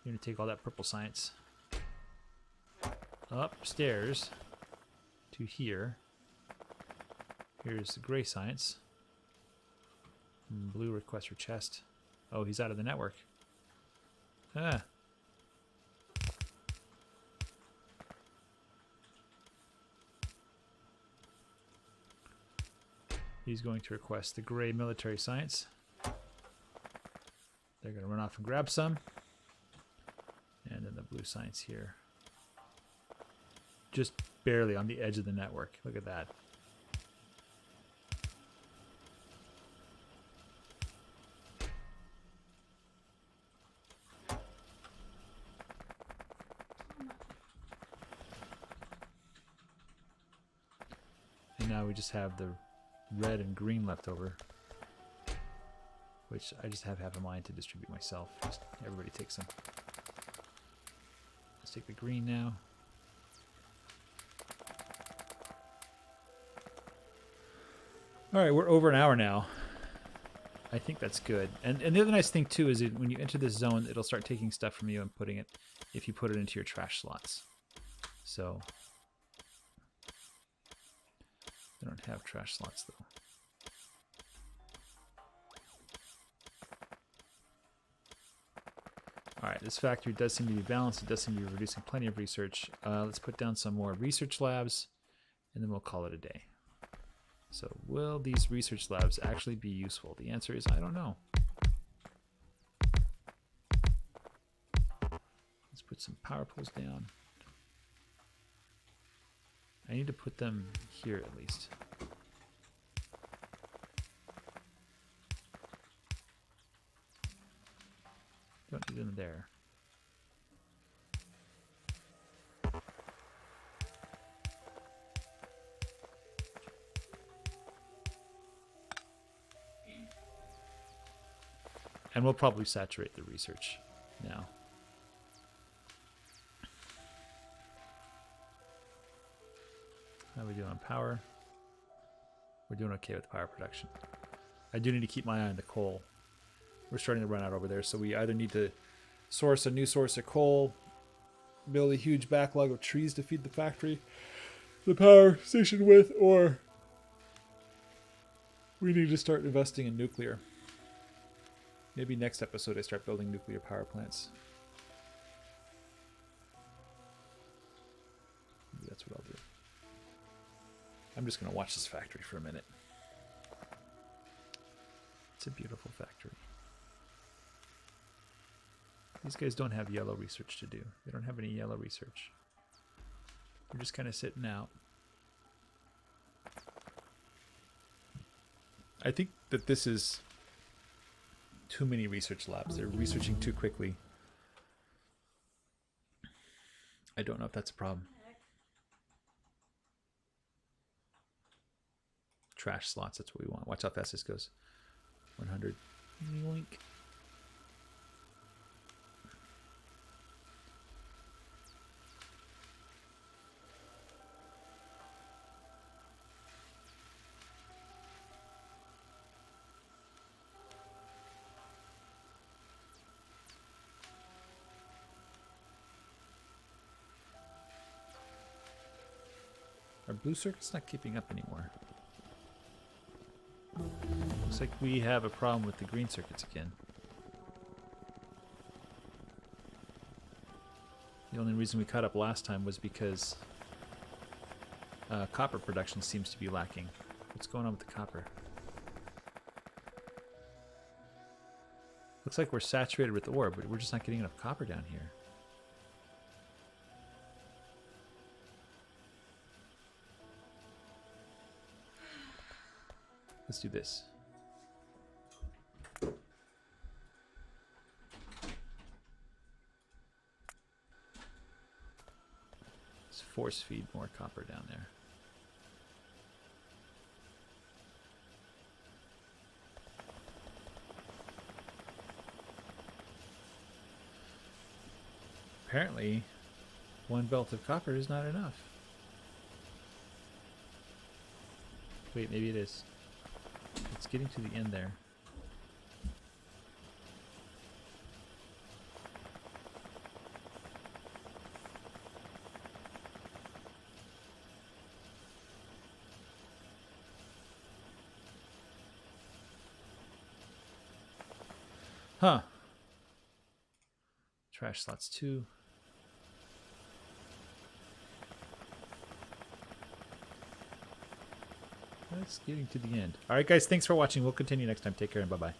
You're going to take all that purple science upstairs to here. Here's the gray science. And blue requests for chest. Oh, he's out of the network. Ah. He's going to request the gray military science. They're going to run off and grab some. And then the blue science here. Just barely on the edge of the network. Look at that. And now we just have the red and green left over, which I just have half a mind to distribute myself. Just everybody take some. Let's take the green now. All right, we're over an hour now. I think that's good. And the other nice thing too is when you enter this zone, it'll start taking stuff from you and putting it, if you put it into your trash slots. So I don't have trash slots though. All right, this factory does seem to be balanced. It does seem to be reducing plenty of research. Let's put down some more research labs, and then we'll call it a day. So will these research labs actually be useful? The answer is I don't know. Let's put some power poles down. I need to put them here at least. Don't need them there. And we'll probably saturate the research now. How are we doing on power? We're doing okay with power production. I do need to keep my eye on the coal. We're starting to run out over there, so we either need to source a new source of coal, build a huge backlog of trees to feed the factory, the power station with, or we need to start investing in nuclear. Maybe next episode I start building nuclear power plants. Maybe that's what I'll do. I'm just going to watch this factory for a minute. It's a beautiful factory. These guys don't have yellow research to do. They don't have any yellow research. They're just kind of sitting out. I think that this is too many research labs. They're researching too quickly. I don't know if that's a problem. Trash slots, that's what we want. Watch how fast this goes. 100. Yoink. Our blue circuit's not keeping up anymore. Looks like we have a problem with the green circuits again. The only reason we caught up last time was because copper production seems to be lacking. What's going on with the copper? Looks like we're saturated with ore, but we're just not getting enough copper down here. Let's do this. force feed more copper down there. Apparently, one belt of copper is not enough. Wait, maybe it is. It's getting to the end there. Huh. Trash slots 2. It's getting to the end. All right, guys. Thanks for watching. We'll continue next time. Take care and bye-bye.